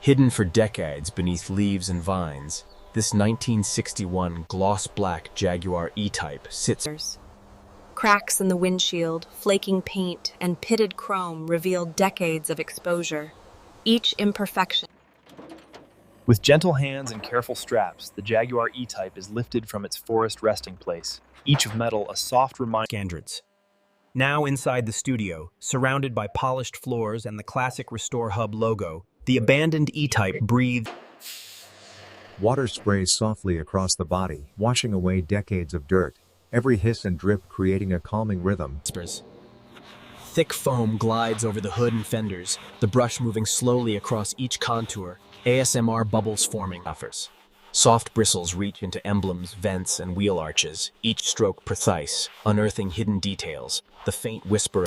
Hidden for decades beneath leaves and vines, this 1961 gloss black Jaguar E-Type sits. Cracks in the windshield, flaking paint, and pitted chrome reveal decades of exposure. Each imperfection. With gentle hands and careful straps, the Jaguar E-Type is lifted from its forest resting place, each of metal a soft reminder. Now inside the studio, surrounded by polished floors and the classic Restore Hub logo, the abandoned E-Type breathes. Water sprays softly across the body, washing away decades of dirt, every hiss and drip creating a calming rhythm. Thick foam glides over the hood and fenders, the brush moving slowly across each contour, ASMR bubbles forming buffers. Soft bristles reach into emblems, vents, and wheel arches, each stroke precise, unearthing hidden details, the faint whisper.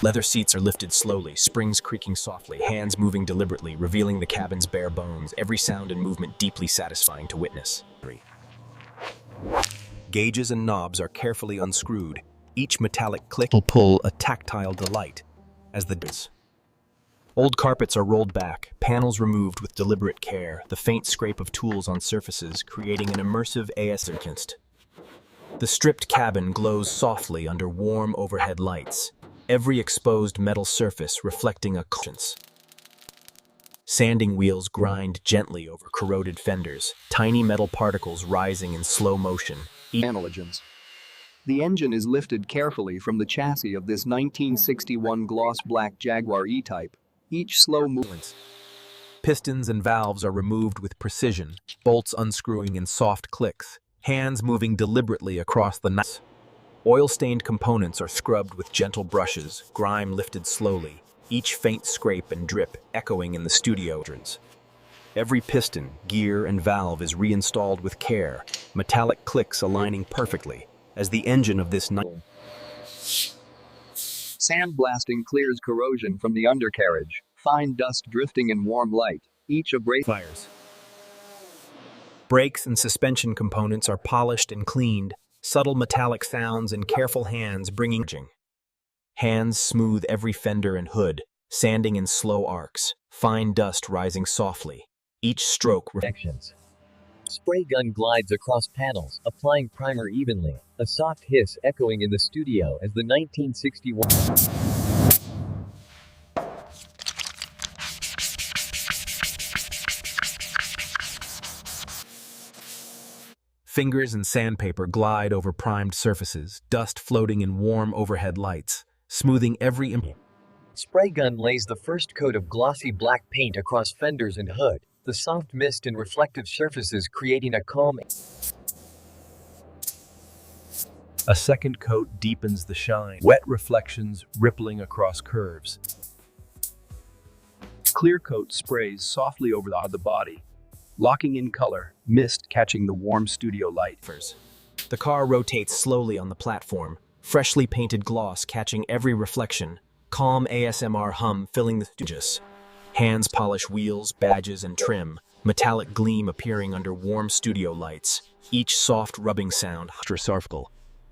Leather seats are lifted slowly, springs creaking softly, hands moving deliberately, revealing the cabin's bare bones, every sound and movement deeply satisfying to witness. Gauges and knobs are carefully unscrewed, each metallic click will pull a tactile delight as the old carpets are rolled back, panels removed with deliberate care, the faint scrape of tools on surfaces creating an immersive ASMR. The stripped cabin glows softly under warm overhead lights, every exposed metal surface reflecting a conscience. Sanding wheels grind gently over corroded fenders, tiny metal particles rising in slow motion. Elegance. The engine is lifted carefully from the chassis of this 1961 gloss black Jaguar E-Type, each slow movement. Pistons and valves are removed with precision, bolts unscrewing in soft clicks, hands moving deliberately across the nuts. Oil-stained components are scrubbed with gentle brushes, grime lifted slowly, each faint scrape and drip echoing in the studio entrance. Every piston, gear, and valve is reinstalled with care, metallic clicks aligning perfectly, as the engine of this Sandblasting clears corrosion from the undercarriage, fine dust drifting in warm light, each abrasive fires. Brakes and suspension components are polished and cleaned, subtle metallic sounds and careful hands bringing. Hands smooth every fender and hood, sanding in slow arcs, fine dust rising softly, each stroke. Spray gun glides across panels, applying primer evenly, a soft hiss echoing in the studio as the 1961 Fingers and sandpaper glide over primed surfaces, dust floating in warm overhead lights, smoothing every Spray gun lays the first coat of glossy black paint across fenders and hood, the soft mist and reflective surfaces creating a calm. A second coat deepens the shine, wet reflections rippling across curves. Clear coat sprays softly over the body, locking in color, mist catching the warm studio light. The car rotates slowly on the platform, freshly painted gloss catching every reflection, calm ASMR hum filling the studio. Hands polish wheels, badges, and trim, metallic gleam appearing under warm studio lights, each soft rubbing sound.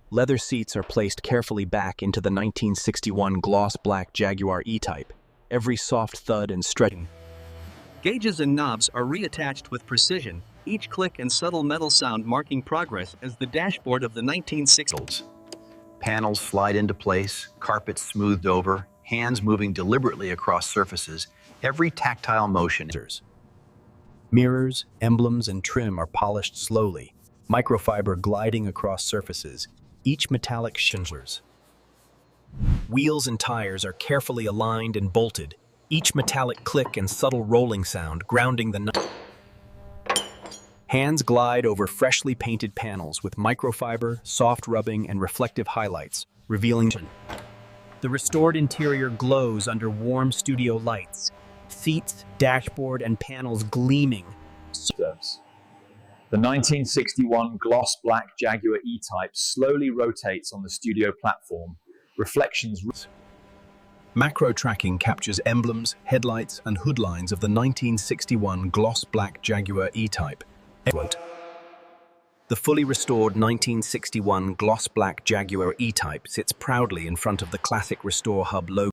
Leather seats are placed carefully back into the 1961 gloss black Jaguar E-Type, every soft thud and stretching. Gauges and knobs are reattached with precision, each click and subtle metal sound marking progress as the dashboard of the 1960s. Panels slide into place, carpets smoothed over, hands moving deliberately across surfaces, every tactile motion. Mirrors, emblems, and trim are polished slowly, microfiber gliding across surfaces, each metallic shinglers. Wheels and tires are carefully aligned and bolted, each metallic click and subtle rolling sound grounding the Hands glide over freshly painted panels with microfiber, soft rubbing, and reflective highlights, revealing. The restored interior glows under warm studio lights, seats, dashboard, and panels gleaming. The 1961 gloss black Jaguar E-Type slowly rotates on the studio platform, reflections. Macro tracking captures emblems, headlights, and hood lines of the 1961 gloss black Jaguar E-Type. The fully restored 1961 gloss black Jaguar E-Type sits proudly in front of the classic Restore Hub logo.